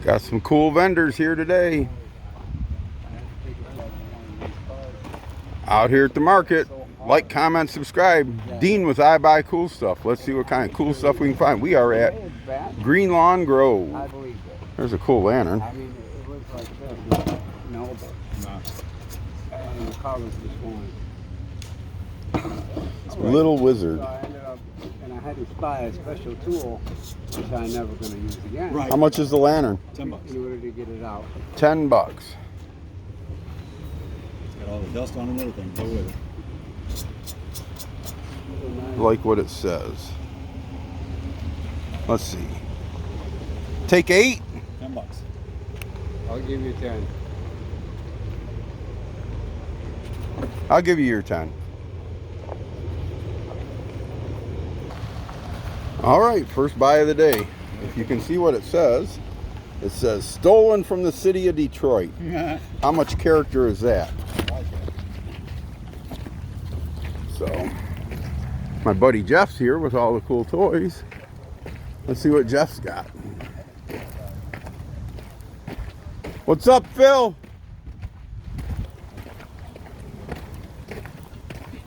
Got some cool vendors here today. Out here at the market. Like, comment, subscribe. Dean with I Buy Cool Stuff. Let's see what kind of cool stuff we can find. We are at Green Lawn Grove. There's a cool lantern. I mean, it looks like this. No, but not. And the car was destroyed. Little Wizard. So I ended up, and I had to buy a special tool, which I'm never going to use again. Right. How much is the lantern? $10. In order to get it out. $10. It's got all the dust on it and everything. Go with it. Like what it says. Let's see. Take 8. $10. I'll give you 10. I'll give you your 10. All right, first buy of the day. If you can see what it says stolen from the city of Detroit. How much character is that? So, my buddy Jeff's here with all the cool toys. Let's see what Jeff's got. What's up, Phil?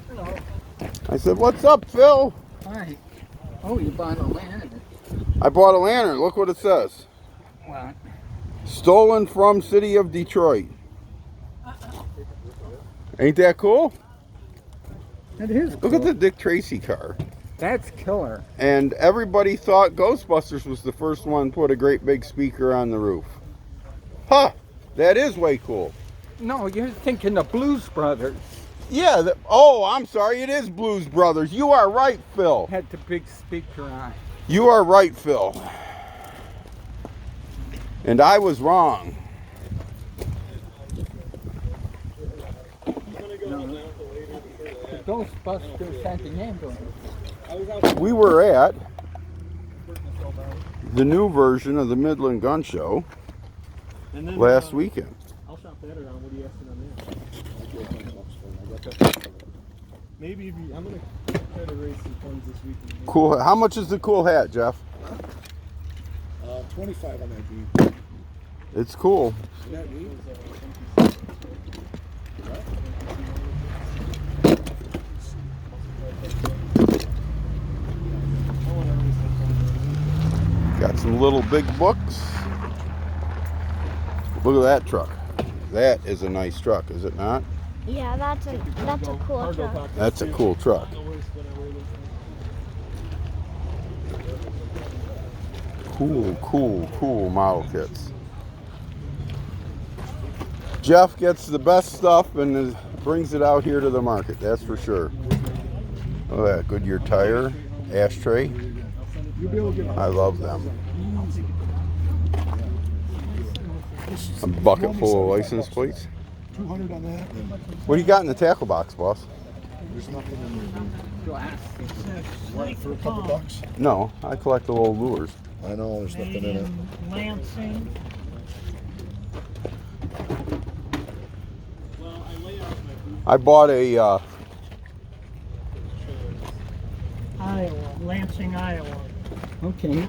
Hello. I said, what's up, Phil? Hi. Oh, you bought a lantern. I bought a lantern. Look what it says. What? Stolen from city of Detroit. Ain't that cool? It is cool. Look at the Dick Tracy car. That's killer. And everybody thought Ghostbusters was the first one to put a great big speaker on the roof. Huh, that is way cool. No, you're thinking of Blues Brothers. Yeah, oh, I'm sorry, it is Blues Brothers. You are right, Phil. Had the big speaker on. You are right, Phil. And I was wrong. The Ghostbusters had the ambulance. We were at the new version of the Midland Gun Show last weekend. I'll shop that around. What are you asking on that? Maybe if you, I'm gonna try to raise some funds this weekend. Cool. How much is the cool hat, Jeff? 25 on that beam. It's cool. Isn't that neat? Got some little big books. Look at that truck. That is a nice truck, is it not? Yeah, that's a cool truck. That's a cool truck. Cool model kits. Jeff gets the best stuff and brings it out here to the market, that's for sure. Look at that Goodyear tire, ashtray. I love them. A bucket full of license plates. 200 on that. What do you got in the tackle box, boss? There's nothing in there. What, for a couple bucks? No, I collect the little lures. I know, there's nothing in it. Lansing. I bought a Iowa. Lansing, Iowa. Okay.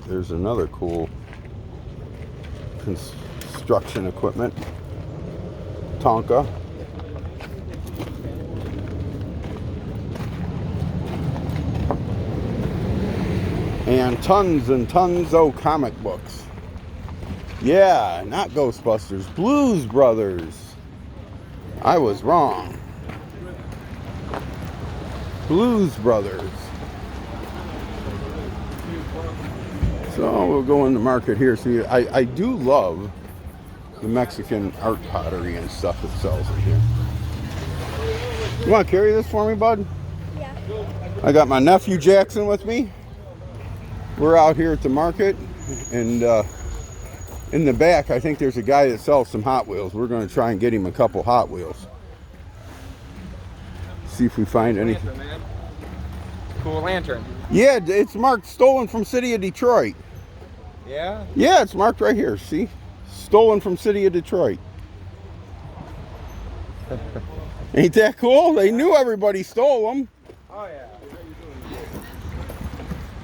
there's another cool construction equipment. Tonka. And tons of comic books. Yeah, not Ghostbusters, Blues Brothers. I was wrong. Blues Brothers. So we'll go in the market here. See, I do love the Mexican art pottery and stuff that sells in here. You want to carry this for me, bud? Yeah. I got my nephew Jackson with me. We're out here at the market, and in the back I think there's a guy that sells some Hot Wheels. We're going to try and get him a couple Hot Wheels. See if we find anything. Cool lantern. Yeah, it's marked stolen from city of Detroit. Yeah? Yeah, it's marked right here, see? Stolen from city of Detroit. Ain't that cool? They knew everybody stole them. Oh, yeah.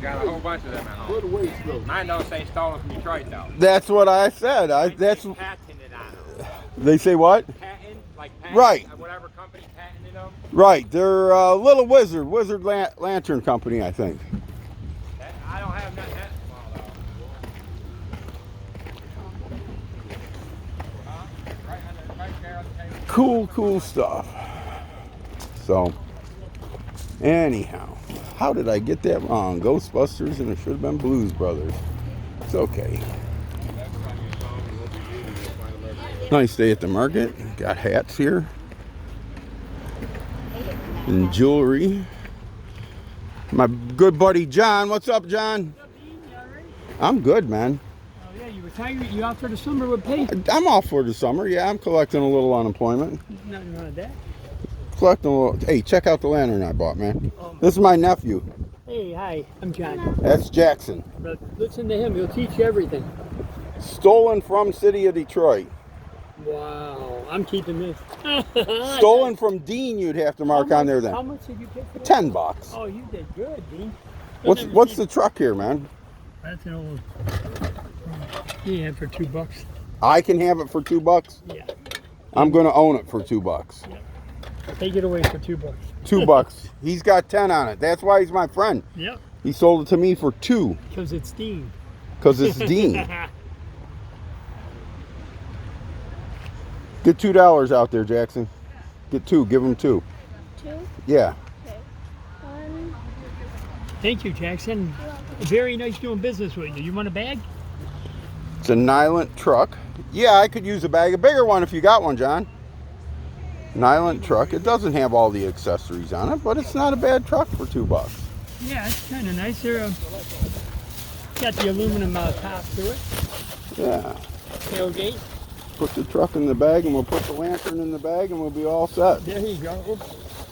Got a whole bunch of them at Where the home. weights go? Mine don't say stolen from Detroit though. That's what I said. That's Patented on them. they say what? Patent, like patent, Right. Whatever company patented them. Right. They're Little Wizard Lantern Company, I think. I don't have nothing that small though. Right there on the table. Cool stuff. So, anyhow, how did I get that wrong? Ghostbusters and it should have been Blues Brothers. It's okay. Nice day at the market. Got hats here and jewelry. My good buddy John. What's up, John? I'm good, man. Oh yeah, you retired. You out for the summer with pay? I'm off for the summer. Yeah, I'm collecting a little unemployment. Nothing wrong with that. Collecting a little. Hey, check out the lantern I bought, man. This is my nephew. Hey, hi, I'm John. That's Jackson. But listen to him. He'll teach you everything. Stolen from city of Detroit. Wow, I'm keeping this. Stolen from Dean, you'd have to mark on there How then. much did you pay for that? $10. Oh, you did good, Dean. What's the truck here, man? That's an old. Yeah, for $2. I can have it for $2. Yeah. I'm gonna own it for $2. Take it away for $2. $2. He's got 10 on it. That's why he's my friend. Yep. He sold it to me for 2 Because it's Dean. because it's Dean. Get $2 out there, Jackson. Get 2. Give him 2. 2. Yeah. Okay. 1. Thank you, Jackson. Very nice doing business with you. You want a bag? It's a Nylint truck. Yeah, I could use a bag. A bigger one if you got one, John. Nylint truck. It doesn't have all the accessories on it, but it's not a bad truck for $2. Yeah, it's kind of nice. They're, got the aluminum top to it. Yeah. Tailgate. Put the truck in the bag and we'll put the lantern in the bag and we'll be all set. There you go. Oops.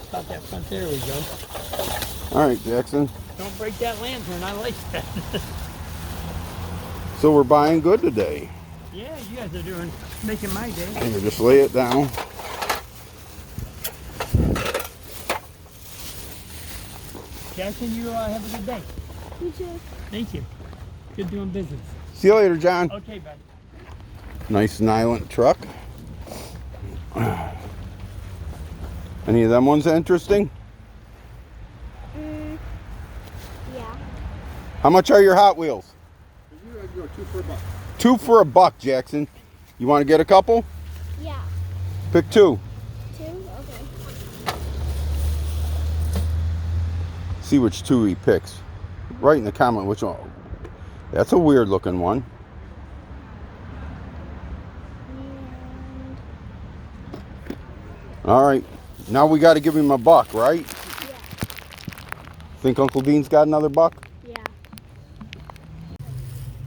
Stop that front. There we go. All right, Jackson. Don't break that lantern. I like that. So we're buying good today. Yeah, you guys are making my day. Here, just lay it down. Jackson, you have a good day. You too. Thank you. Good doing business. See you later, John. Okay, bud. Nice Nylint truck. Any of them ones interesting? Yeah. How much are your Hot Wheels? You go 2 for $1. 2 for $1, Jackson. You want to get a couple? Yeah. Pick 2. 2. Okay. See which 2 he picks. Write in the comment which one. That's a weird looking one. All right. Now we got to give him $1, right? Yeah. Think Uncle Dean's got another $1? Yeah.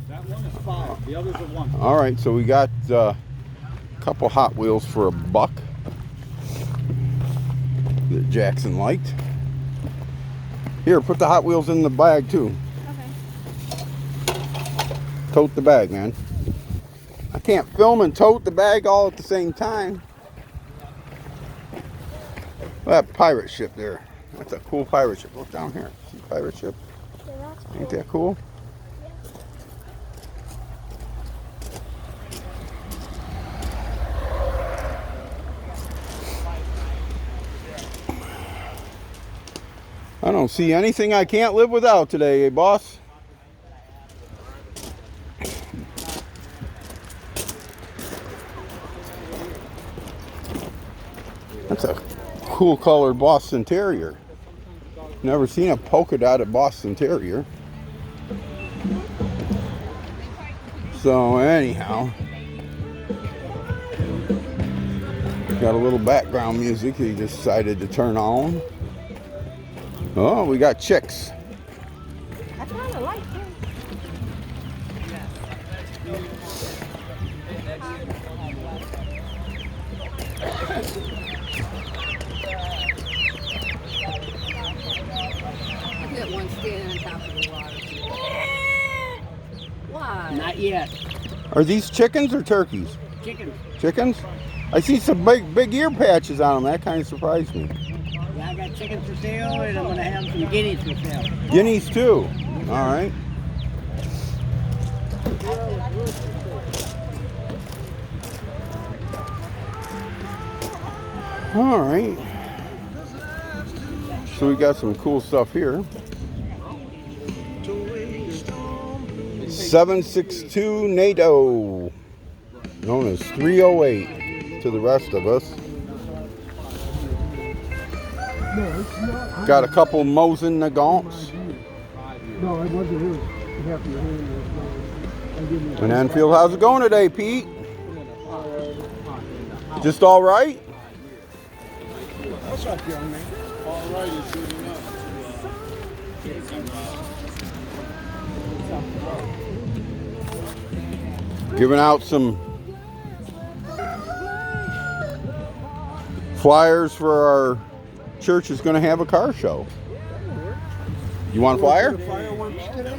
That one is 5. The others are 1. All right. So we got a couple Hot Wheels for $1 that Jackson liked. Here, put the Hot Wheels in the bag too. Okay. Tote the bag, man. I can't film and tote the bag all at the same time. That pirate ship there. That's a cool pirate ship. Look down here. See pirate ship? So that's cool. Ain't that cool? I don't see anything I can't live without today, eh, boss? That's a cool colored Boston Terrier. Never seen a polka dotted Boston Terrier. So anyhow, got a little background music he decided to turn on. Oh, we got chicks. I kind of like him. That one standing on top of the water. Why? Not yet. Are these chickens or turkeys? Chickens. Chickens? I see some big ear patches on them. That kind of surprised me. Yeah, I got chickens for sale, and I'm going to have some guineas for sale. Guineas too. All right. All right. So we got some cool stuff here. 762 NATO, known as 308 to the rest of us. Got a couple Mosin Nagants. No, I wasn't here. You have your hand. And Enfield, how's it going today, Pete? Just all right? What's up, young man? All right, it's good enough. Giving out some flyers for our church is going to have a car show. You want a flyer? Fireworks today?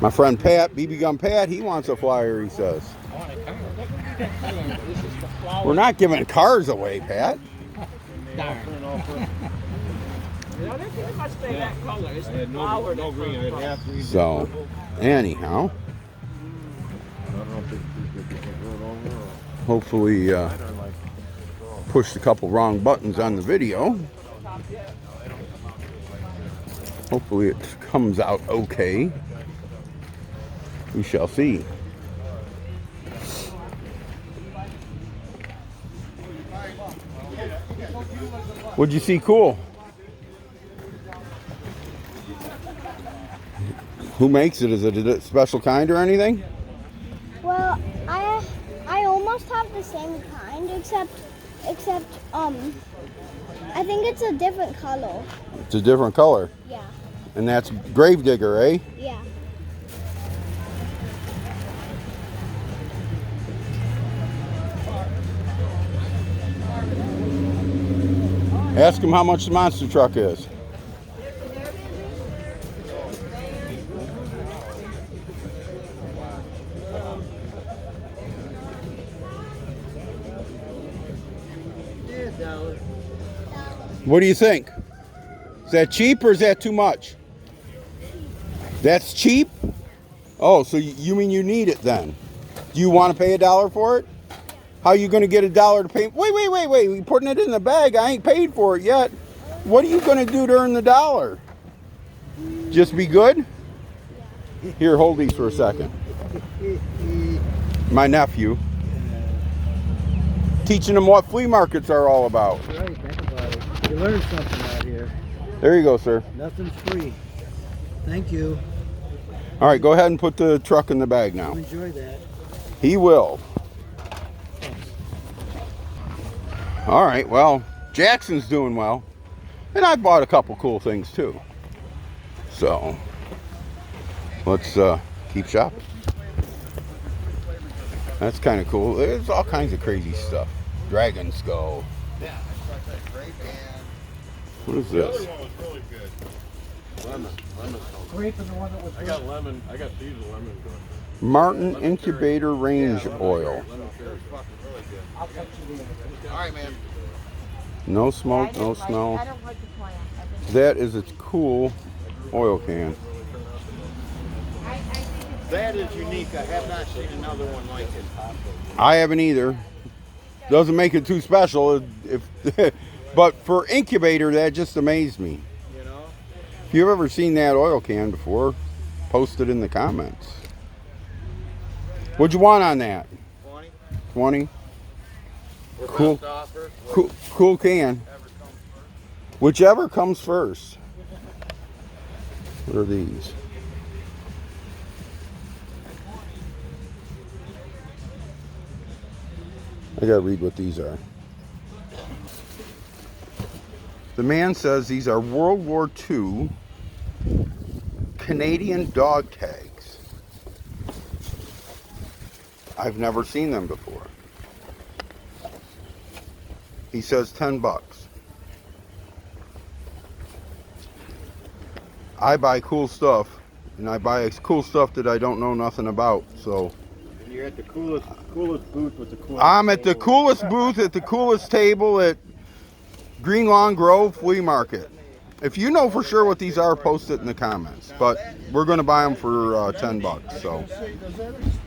My friend Pat, BB Gun Pat, he wants a flyer, he says. We're not giving cars away, Pat. So, anyhow, hopefully pushed a couple wrong buttons on the video. Hopefully it comes out okay. We shall see. What'd you see cool? Who makes it? Is it a special kind or anything? Well, I almost have the same kind, except I think it's a different color. It's a different color. Yeah. And that's Gravedigger, eh? Yeah. Ask him how much the monster truck is. What do you think? Is that cheap or is that too much? That's cheap? Oh, so you mean you need it then? Do you want to pay $1 for it? How are you going to get $1 to pay? Wait. You're putting it in the bag. I ain't paid for it yet. What are you going to do to earn the $1? Just be good? Here, hold these for a second. My nephew. Teaching them what flea markets are all about. Right, think about it. You learn something out here. There you go, sir. Nothing's free. Thank you. All right, go ahead and put the truck in the bag now. Enjoy that. He will. All right, well, Jackson's doing well. And I bought a couple cool things too. So, let's keep shopping. That's kind of cool. There's all kinds of crazy stuff. Dragon skull. What is this? Grape and the one that was I got lemon. I got these lemon. Martin Incubator Range Oil. I'll cut you the All right, man. No smoke, no smell. I don't like the plant. That is a cool oil can. That is unique. I have not seen another one like it. I haven't either. Doesn't make it too special. But for incubator, that just amazed me. You know? If you've ever seen that oil can before, post it in the comments. What'd you want on that? 20. 20? We're Cool. best offer. Cool can. Whichever comes first. What are these? I gotta read what these are. The man says these are World War II Canadian dog tags. I've never seen them before. He says 10 bucks. I buy cool stuff, and I buy cool stuff that I don't know nothing about, so. And you're at the coolest booth with the coolest. I'm at the coolest booth at the coolest table at Green Lawn Grove Flea Market. If you know for sure what these are, post it in the comments. But we're going to buy them for 10 bucks. So,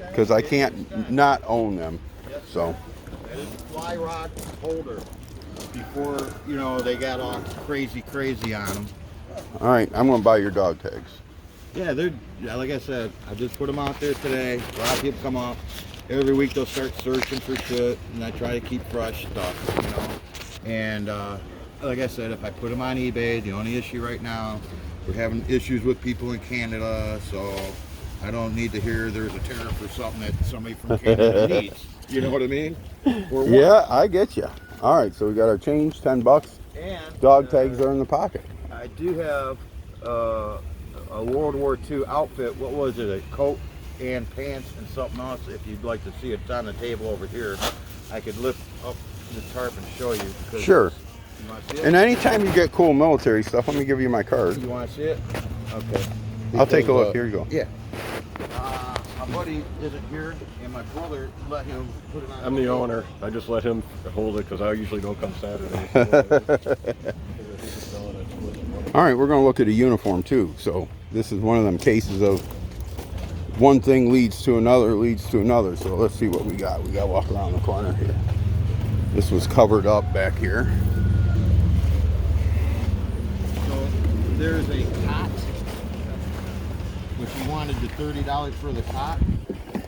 because I can't not own them. So, Fly rod holder before, you know, they got all crazy on them. all right, I'm going to buy your dog tags. Yeah, they're, like I said, I just put them out there today. A lot of people come up. Every week they'll start searching for shit, and I try to keep fresh stuff, you know. And like I said, if I put them on eBay, the only issue right now, we're having issues with people in Canada, so I don't need to hear there's a tariff or something that somebody from Canada needs. You know what I mean? Or what? Yeah, I get you. All right, so we got our change, 10 bucks. And Dog tags are in the pocket. I do have a World War II outfit. What was it? A coat and pants and something else. If you'd like to see it, it's on the table over here. I could lift up the tarp and show you. Sure. You want to see it? And anytime you get cool military stuff, let me give you my card. You want to see it? Okay. I'll take a look. Here you go. Yeah. My buddy isn't here, and my brother let him put it on. I'm the owner. I just let him hold it because I usually don't come Saturday. All right, we're going to look at a uniform too. So this is one of them cases of one thing leads to another, So let's see what we got. We got to walk around the corner here. This was covered up back here. So there's a cot, which he wanted the $30 for the cot.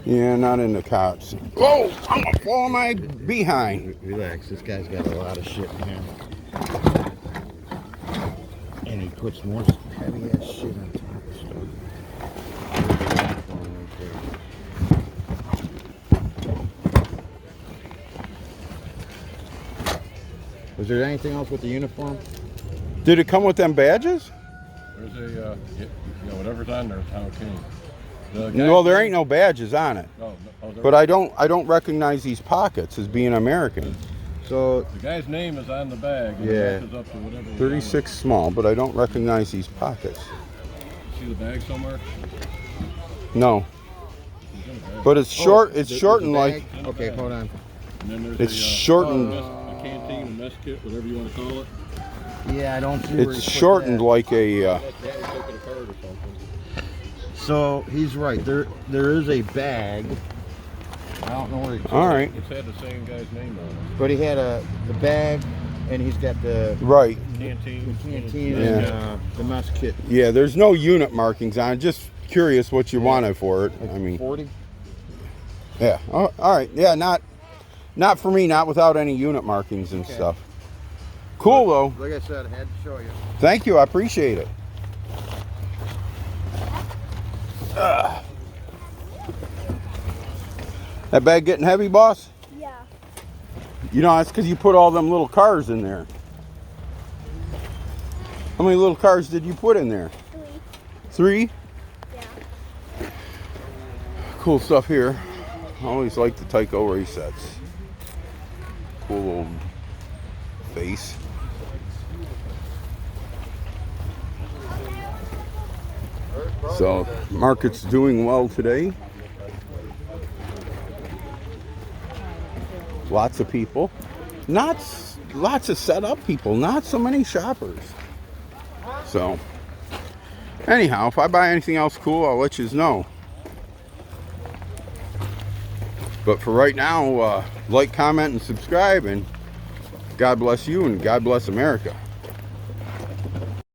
Yeah, not in the cots. Oh, I'm going to fall my behind. Relax, this guy's got a lot of shit in here. And he puts more heavy ass shit on top of stuff. Was there anything else with the uniform? Did it come with them badges? There's a, whatever's on there is how it came. Well, there ain't no badges on it. No, But I don't recognize these pockets as being American. So the guy's name is on the bag. And Yeah. the matches up to whatever. 36 small, but I don't recognize these pockets. See the bag somewhere? No. It's in the bag. But it's short. It's there's shortened a like. bag? Okay, hold on. And then there's It's a, shortened. a canteen, a mess kit, whatever you want to call it. Yeah, I don't see where It's he put shortened that. like a. That was taking a card or something. So he's right. There is a bag. I don't know where he put All it. right. It's had the same guy's name on it. But he had the bag, and he's got the Right. Canteen. canteen Yeah. and the mess kit. Yeah. There's no unit markings on it. Just curious what you wanted for it. I mean. 40. Yeah. Oh, all right. Yeah. Not for me. Not without any unit markings and Okay. stuff. Cool though. Like I said, I had to show you. Thank you. I appreciate it. That bag getting heavy, boss? Yeah. You know, that's because you put all them little cars in there. How many little cars did you put in there? 3. 3? Yeah. Cool stuff here. I always like the Tyco race sets. Cool old face. So, market's doing well today. Lots of people. Lots of set up people, not so many shoppers. So, anyhow, if I buy anything else cool, I'll let you know. But for right now, like, comment, and subscribe, and God bless you, and God bless America.